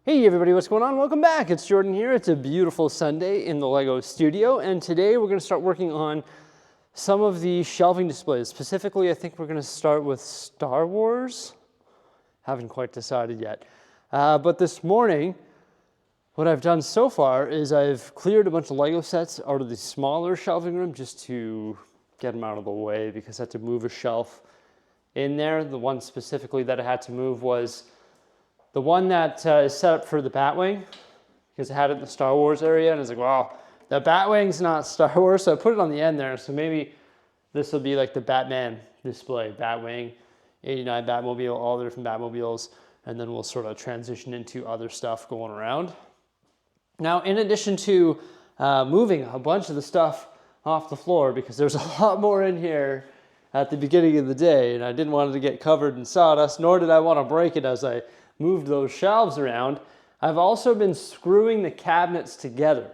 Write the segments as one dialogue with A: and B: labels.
A: Hey everybody, what's going on? Welcome back. It's Jordan here. It's a beautiful Sunday in the Lego studio, and today we're going to start working on some of the shelving displays. Specifically, I think we're going to start with Star Wars. Haven't quite decided yet. But this morning, what I've done so far is I've cleared a bunch of Lego sets out of the smaller shelving room just to get them out of the way because I had to move a shelf in there. The one specifically that I had to move was the one that is set up for the Batwing, because I had it in the Star Wars area, and I was like, well, the Batwing's not Star Wars, so I put it on the end there. So maybe this will be like the Batman display, Batwing, 89 Batmobile, all the different Batmobiles, and then we'll sort of transition into other stuff going around. Now, in addition to moving a bunch of the stuff off the floor, because there's a lot more in here at the beginning of the day, and I didn't want it to get covered in sawdust, nor did I want to break it as I moved those shelves around. I've also been screwing the cabinets together.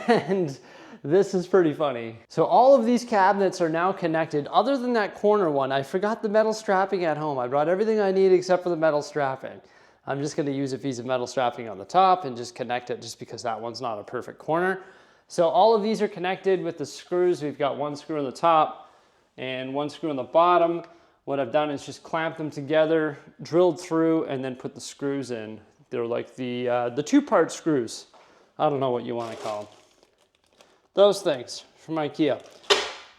A: And this is pretty funny. So all of these cabinets are now connected. Other than that corner one, I forgot the metal strapping at home. I brought everything I need except for the metal strapping. I'm just going to use a piece of metal strapping on the top and just connect it just because that one's not a perfect corner. So all of these are connected with the screws. We've got one screw on the top and one screw on the bottom. What I've done is just clamp them together, drilled through, and then put the screws in. They're like the two-part screws. I don't know what you want to call them. Those things from IKEA.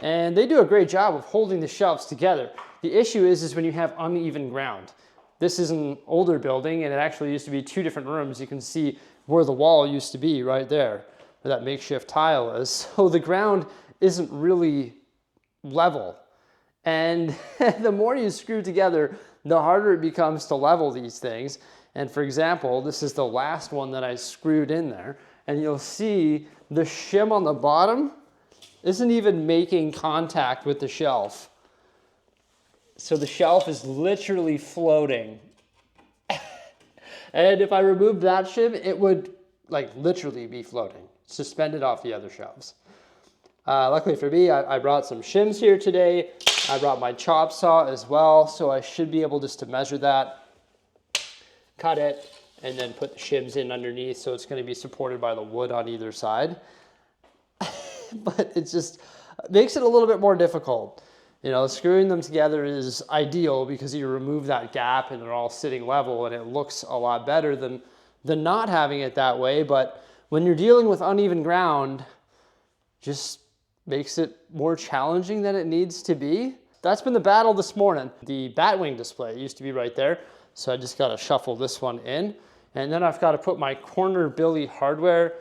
A: And they do a great job of holding the shelves together. The issue is when you have uneven ground. This is an older building, and it actually used to be two different rooms. You can see where the wall used to be right there, where that makeshift tile is. So the ground isn't really level. And the more you screw together, the harder it becomes to level these things. And for example, this is the last one that I screwed in there. And you'll see the shim on the bottom isn't even making contact with the shelf. So the shelf is literally floating. And if I removed that shim, it would like literally be floating, suspended off the other shelves. Luckily for me, I brought some shims here today. I brought my chop saw as well, so I should be able just to measure that, cut it, and then put the shims in underneath, so it's going to be supported by the wood on either side. But it just makes it a little bit more difficult. You know, screwing them together is ideal because you remove that gap and they're all sitting level, and it looks a lot better than not having it that way. But when you're dealing with uneven ground, just makes it more challenging than it needs to be. That's been the battle this morning. The Batwing display used to be right there, so I just got to shuffle this one in. And then I've got to put my corner Billy hardware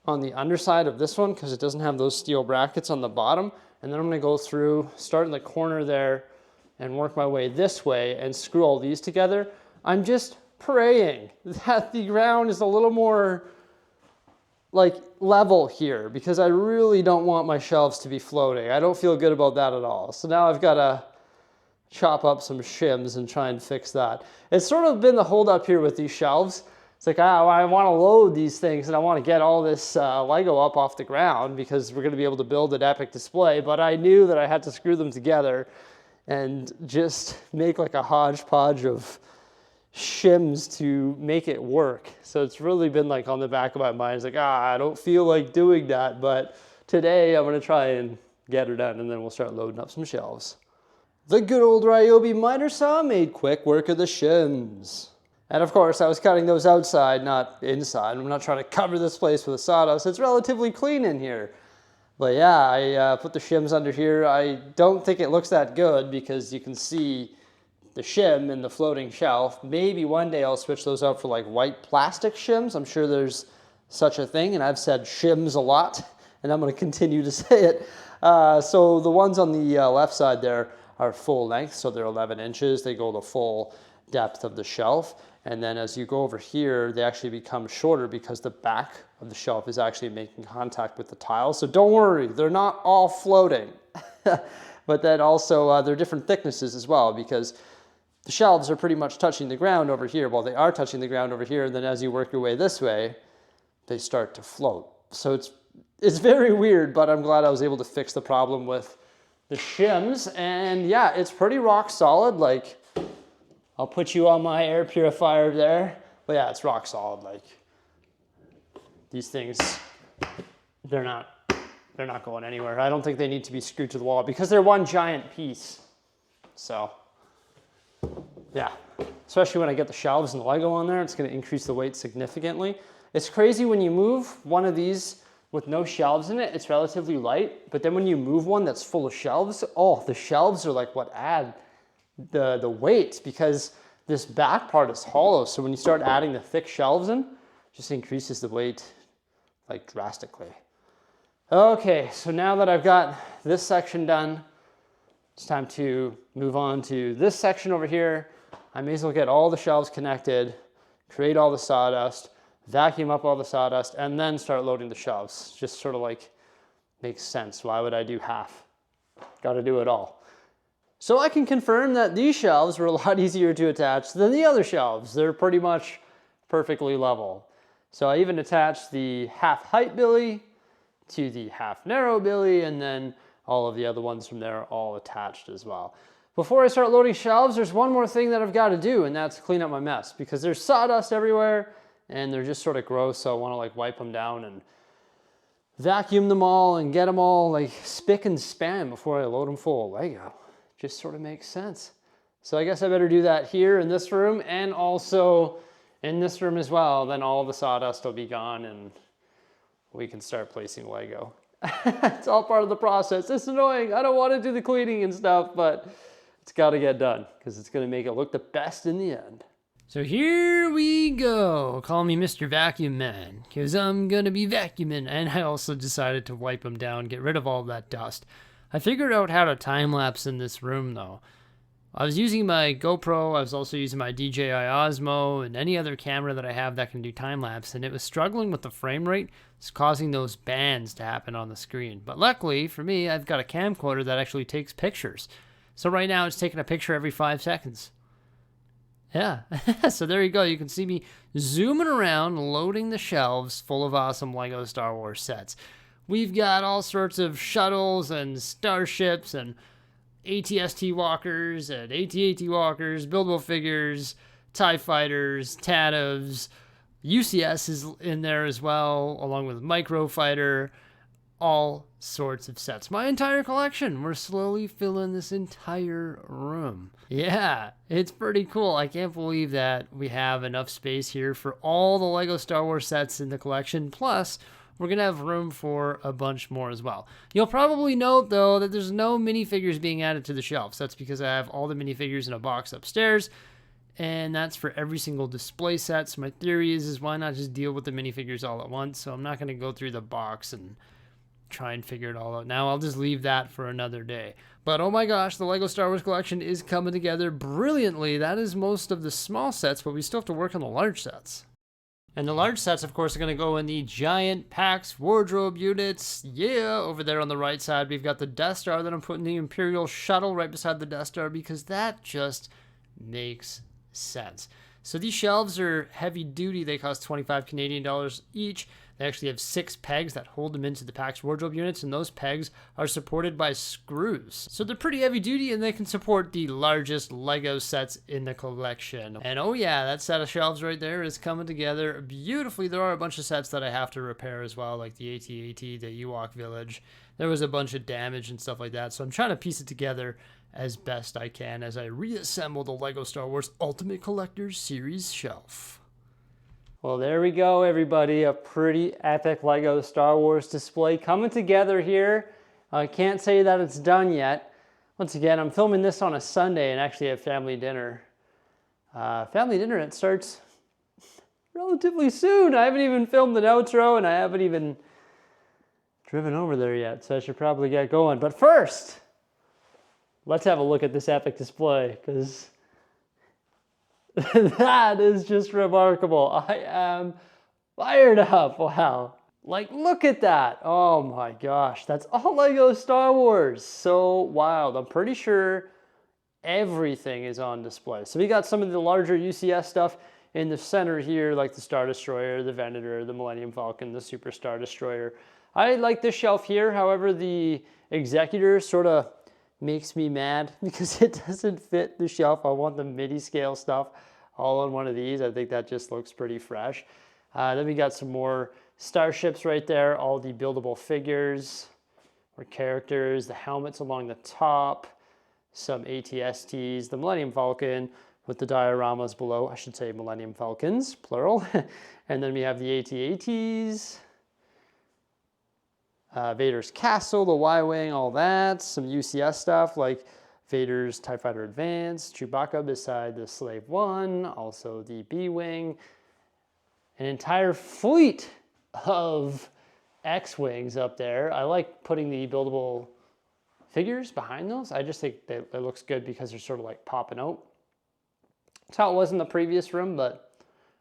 A: on the underside of this one because it doesn't have those steel brackets on the bottom. And then I'm going to go through, start in the corner there, and work my way this way and screw all these together. I'm just praying that the ground is a little more like level here because I really don't want my shelves to be floating. I don't feel good about that at all. So now I've got to chop up some shims and try and fix that. It's sort of been the holdup here with these shelves. It's like, I want to load these things and I want to get all this Lego up off the ground because we're going to be able to build an epic display. But I knew that I had to screw them together and just make like a hodgepodge of shims to make it work. So it's really been like on the back of my mind. It's like, I don't feel like doing that, but today I'm going to try and get her done, and then we'll start loading up some shelves. The good old Ryobi miter saw made quick work of the shims. And of course, I was cutting those outside, not inside. I'm not trying to cover this place with a sawdust. It's relatively clean in here. But yeah, I put the shims under here. I don't think it looks that good because you can see the shim in the floating shelf. Maybe one day I'll switch those out for like white plastic shims. I'm sure there's such a thing, and I've said shims a lot, and I'm going to continue to say it. So the ones on the left side there are full length, so they're 11 inches. They go the full depth of the shelf. And then as you go over here, they actually become shorter because the back of the shelf is actually making contact with the tile. So don't worry, they're not all floating. But then also they're different thicknesses as well because the shelves are pretty much touching the ground over here. Well, they are touching the ground over here, and then as you work your way this way, they start to float. So it's very weird, but I'm glad I was able to fix the problem with the shims. And yeah, it's pretty rock solid. Like, I'll put you on my air purifier there. But yeah, it's rock solid. Like these things, they're not going anywhere. I don't think they need to be screwed to the wall because they're one giant piece. So yeah, especially when I get the shelves and the Lego on there, it's going to increase the weight significantly. It's crazy when you move one of these with no shelves in it, it's relatively light, but then when you move one that's full of shelves, oh, the shelves are like what add the weight, because this back part is hollow. So when you start adding the thick shelves in, it just increases the weight like drastically. Okay, so now that I've got this section done, it's time to move on to this section over here. I may as well get all the shelves connected, create all the sawdust, vacuum up all the sawdust, and then start loading the shelves. Just sort of like makes sense. Why would I do half? Got to do it all. So I can confirm that these shelves were a lot easier to attach than the other shelves. They're pretty much perfectly level. So I even attached the half height billy to the half narrow billy, and then all of the other ones from there are all attached as well. Before I start loading shelves, there's one more thing that I've got to do, and that's clean up my mess, because there's sawdust everywhere and they're just sort of gross. So I want to like wipe them down and vacuum them all and get them all like spick and span before I load them full of Lego. Just sort of makes sense. So I guess I better do that here in this room and also in this room as well. Then all the sawdust will be gone and we can start placing Lego. It's all part of the process. It's annoying. I don't want to do the cleaning and stuff, but it's got to get done because it's going to make it look the best in the end. So here we go. Call me Mr. Vacuum Man, because I'm going to be vacuuming. And I also decided to wipe them down, get rid of all that dust. I figured out how to time-lapse in this room, though. I was using my GoPro, I was also using my DJI Osmo, and any other camera that I have that can do time-lapse, and it was struggling with the frame rate. It's causing those bands to happen on the screen. But luckily, for me, I've got a camcorder that actually takes pictures. So right now, it's taking a picture every 5 seconds. Yeah, so there you go. You can see me zooming around, loading the shelves full of awesome Lego Star Wars sets. We've got all sorts of shuttles and starships and AT-ST walkers and AT-AT walkers, buildable figures, TIE fighters, Tanevs. UCS is in there as well, along with Microfighter. All sorts of sets. My entire collection. We're slowly filling this entire room. Yeah, it's pretty cool. I can't believe that we have enough space here for all the Lego Star Wars sets in the collection. Plus, we're going to have room for a bunch more as well. You'll probably note, though, that there's no minifigures being added to the shelves. That's because I have all the minifigures in a box upstairs, and that's for every single display set. So my theory is why not just deal with the minifigures all at once? So I'm not going to go through the box and try and figure it all out now. I'll just leave that for another day. But oh my gosh, the Lego Star Wars collection is coming together brilliantly. That is most of the small sets, but we still have to work on the large sets. And the large sets, of course, are going to go in the giant PAX wardrobe units. Yeah, over there on the right side, we've got the Death Star. Then I'm putting the Imperial shuttle right beside the Death Star because that just makes sense. So these shelves are heavy duty. They cost 25 Canadian dollars each. They actually have 6 pegs that hold them into the PAX wardrobe units, and those pegs are supported by screws. So they're pretty heavy duty, and they can support the largest Lego sets in the collection. And oh yeah, that set of shelves right there is coming together beautifully. There are a bunch of sets that I have to repair as well, like the AT-AT, the Ewok Village. There was a bunch of damage and stuff like that, so I'm trying to piece it together as best I can as I reassemble the Lego Star Wars Ultimate Collector's Series shelf. Well, there we go, everybody. A pretty epic Lego Star Wars display coming together here. I can't say that it's done yet. Once again, I'm filming this on a Sunday and actually have family dinner. It starts relatively soon. I haven't even filmed the outro and I haven't even driven over there yet, so I should probably get going. But first, let's have a look at this epic display, because that is just remarkable. I am fired up. Wow. Like, look at that. Oh my gosh. That's all Lego Star Wars. So wild. I'm pretty sure everything is on display. So we got some of the larger UCS stuff in the center here, like the Star Destroyer, the Venator, the Millennium Falcon, the Super Star Destroyer. I like this shelf here. However, the Executor sort of makes me mad because it doesn't fit the shelf. I want the midi scale stuff. all on one of these. I think that just looks pretty fresh. Then we got some more starships right there, all the buildable figures or characters, the helmets along the top, some ATSTs, the Millennium Falcon with the dioramas below, I should say Millennium Falcons, plural. And then we have the AT-ATs, Vader's Castle, the Y-Wing, all that, some UCS stuff like Vader's TIE Fighter Advance, Chewbacca beside the Slave One, also the B-Wing, an entire fleet of X-Wings up there. I like putting the buildable figures behind those. I just think that it looks good because they're sort of like popping out. That's how it was in the previous room, but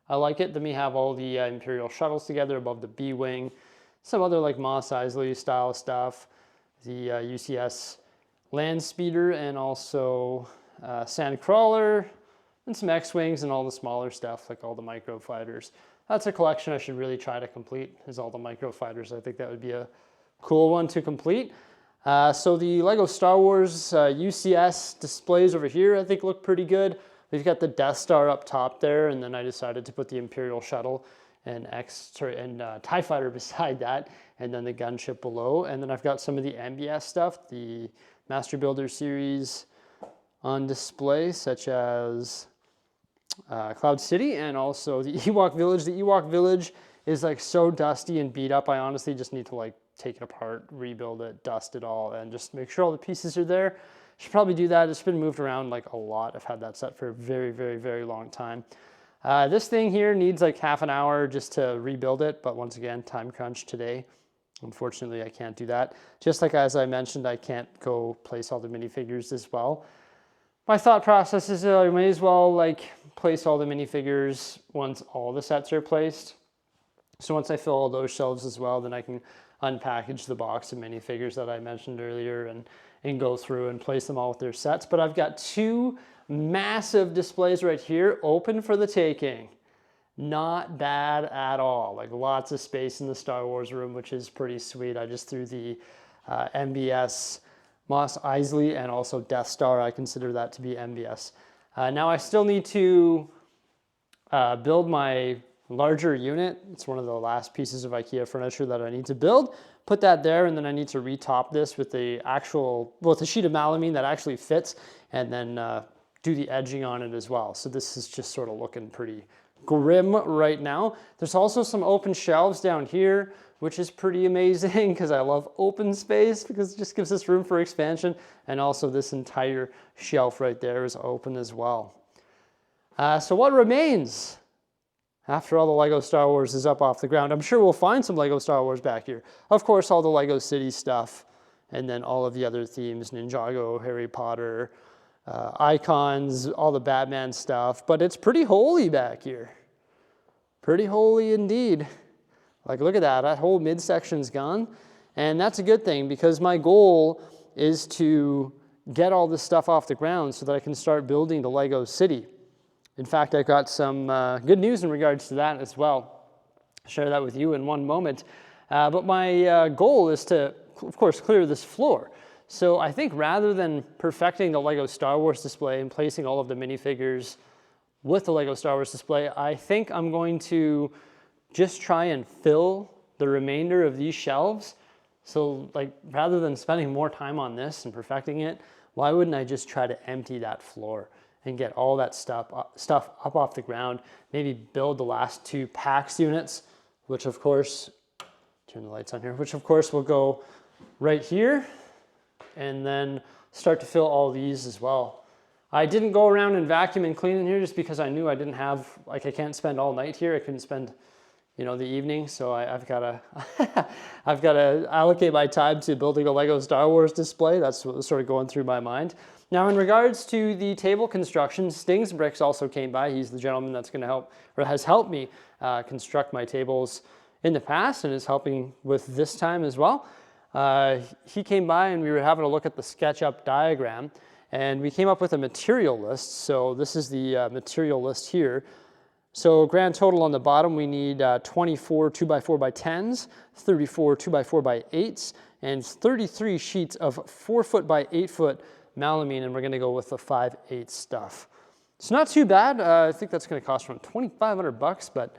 A: I like it. Then we have all the Imperial shuttles together above the B-Wing, some other like Mos Eisley style stuff, the UCS land speeder, and also Sandcrawler, and some X-Wings and all the smaller stuff like all the Microfighters. That's a collection I should really try to complete, is all the Microfighters. I think that would be a cool one to complete. So the Lego Star Wars UCS displays over here I think look pretty good. We've got the Death Star up top there, and then I decided to put the Imperial Shuttle and TIE Fighter beside that, and then the gunship below. And then I've got some of the MBS stuff, the Master Builder series on display, such as Cloud City and also the Ewok Village. The Ewok Village is like so dusty and beat up. I honestly just need to like take it apart, rebuild it, dust it all, and just make sure all the pieces are there. Should probably do that. It's been moved around like a lot. I've had that set for a very, very, very long time. This thing here needs like half an hour just to rebuild it, but once again, time crunch today. Unfortunately, I can't do that. Just like as I mentioned, I can't go place all the minifigures as well. My thought process is I may as well like place all the minifigures once all the sets are placed. So once I fill all those shelves as well, then I can unpackage the box of minifigures that I mentioned earlier and go through and place them all with their sets. But I've got two massive displays right here open for the taking. Not bad at all. Like lots of space in the Star Wars room, which is pretty sweet. I just threw the MBS Mos Eisley and also Death Star. I consider that to be MBS. Now I still need to build my larger unit. It's one of the last pieces of IKEA furniture that I need to build. Put that there, and then I need to retop this with the actual, with a sheet of melamine that actually fits, and then do the edging on it as well. So this is just sort of looking pretty grim right now. There's also some open shelves down here, which is pretty amazing because I love open space because it just gives us room for expansion. And also this entire shelf right there is open as well. So what remains after all the Lego Star Wars is up off the ground? I'm sure we'll find some Lego Star Wars back here. Of course, all the Lego City stuff, and then all of the other themes, Ninjago, Harry Potter, icons, all the Batman stuff, but it's pretty holy back here. Pretty holy indeed. Like, look at that, that whole midsection's gone. And that's a good thing because my goal is to get all this stuff off the ground so that I can start building the Lego City. In fact, I got some good news in regards to that as well. I'll share that with you in one moment. But my goal is to, of course, clear this floor. So I think rather than perfecting the Lego Star Wars display and placing all of the minifigures with the Lego Star Wars display, I think I'm going to just try and fill the remainder of these shelves. So like rather than spending more time on this and perfecting it, why wouldn't I just try to empty that floor and get all that stuff up off the ground, maybe build the last two PAX units, which of course, turn the lights on here, which of course will go right here, and then start to fill all these as well. I didn't go around and vacuum and clean in here just because I knew I didn't have, like I can't spend all night here. I couldn't spend, you know, the evening. So I've got to, I've got to allocate my time to building a Lego Star Wars display. That's what was sort of going through my mind. Now, in regards to the table construction, Sting's Bricks also came by. He's the gentleman that's going to help, or has helped me construct my tables in the past and is helping with this time as well. He came by and we were having a look at the SketchUp diagram, and we came up with a material list. So this is the material list here. So grand total on the bottom, we need 24 2x4x10s, 34 2x4x8s, and 33 sheets of 4 foot by 8 foot melamine, and we're going to go with the 5/8 stuff. It's not too bad. I think that's going to cost around $2,500, but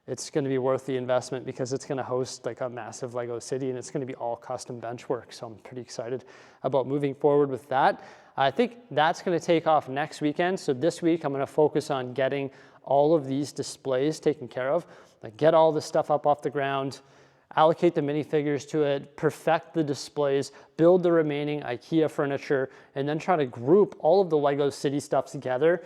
A: it's going to be worth the investment because it's going to host like a massive Lego city and it's going to be all custom bench work. So I'm pretty excited about moving forward with that. I think that's going to take off next weekend. So this week I'm going to focus on getting all of these displays taken care of, like get all the stuff up off the ground, allocate the minifigures to it, perfect the displays, build the remaining IKEA furniture, and then try to group all of the Lego city stuff together,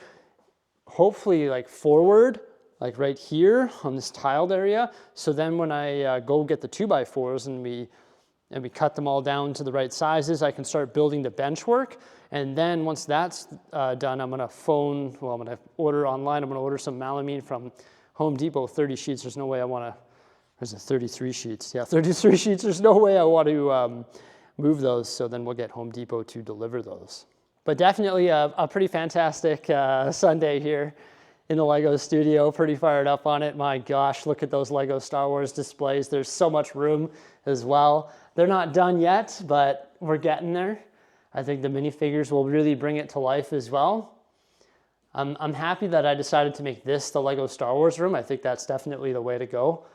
A: hopefully like forward, like right here on this tiled area. So then when I go get the 2x4s and we cut them all down to the right sizes, I can start building the bench work. And then once that's done, I'm gonna order online. I'm gonna order some melamine from Home Depot, 30 sheets. There's no way I wanna, there's 33 sheets. Yeah, 33 sheets. There's no way I want to move those. So then we'll get Home Depot to deliver those. But definitely a pretty fantastic Sunday here in the Lego studio. Pretty fired up on it. My gosh, look at those Lego Star Wars displays. There's so much room as well. They're not done yet, but we're getting there. I think the minifigures will really bring it to life as well. I'm happy that I decided to make this the Lego Star Wars room. I think that's definitely the way to go.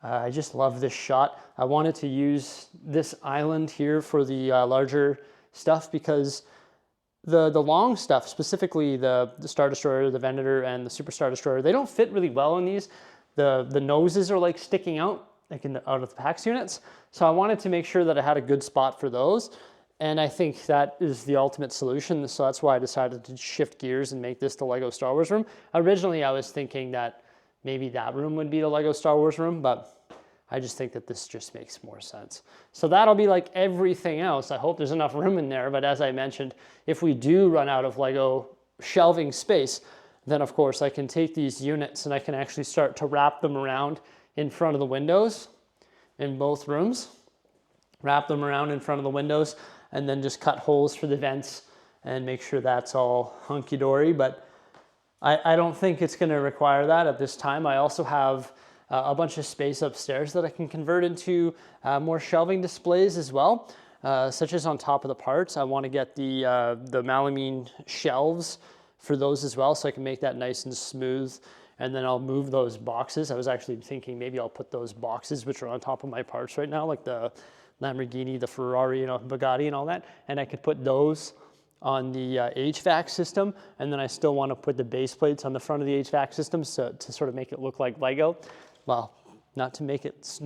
A: I just love this shot. I wanted to use this island here for the larger stuff because the long stuff, specifically the Star Destroyer, the Venator, and the Super Star Destroyer, they don't fit really well in these. The noses are like sticking out, like out of the PAX units. So I wanted to make sure that I had a good spot for those. And I think that is the ultimate solution. So that's why I decided to shift gears and make this the Lego Star Wars room. Originally, I was thinking that maybe that room would be the Lego Star Wars room, but I just think that this just makes more sense. So that'll be like everything else. I hope there's enough room in there, but as I mentioned, if we do run out of Lego shelving space, then of course I can take these units and I can actually start to wrap them around in front of the windows in both rooms. Wrap them around in front of the windows and then just cut holes for the vents and make sure that's all hunky-dory. But I don't think it's gonna require that at this time. I also have a bunch of space upstairs that I can convert into more shelving displays as well, such as on top of the parts. I want to get the melamine shelves for those as well, so I can make that nice and smooth. And then I'll move those boxes. I was actually thinking maybe I'll put those boxes, which are on top of my parts right now, like the Lamborghini, the Ferrari, you know, Bugatti and all that, and I could put those on the HVAC system, and then I still want to put the base plates on the front of the HVAC system so to sort of make it look like Lego. Well, to make it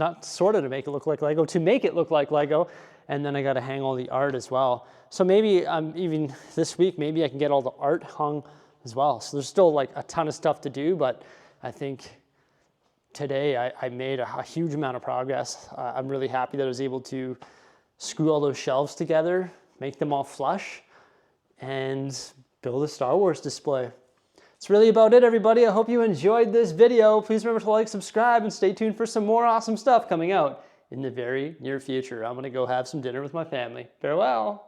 A: look like Lego, to make it look like Lego, and then I got to hang all the art as well. So maybe even this week, maybe I can get all the art hung as well. So there's still like a ton of stuff to do, but I think today I made a huge amount of progress. I'm really happy that I was able to screw all those shelves together, make them all flush, and build a Star Wars display. That's really about it, everybody. I hope you enjoyed this video. Please remember to like, subscribe, and stay tuned for some more awesome stuff coming out in the very near future. I'm gonna go have some dinner with my family. Farewell.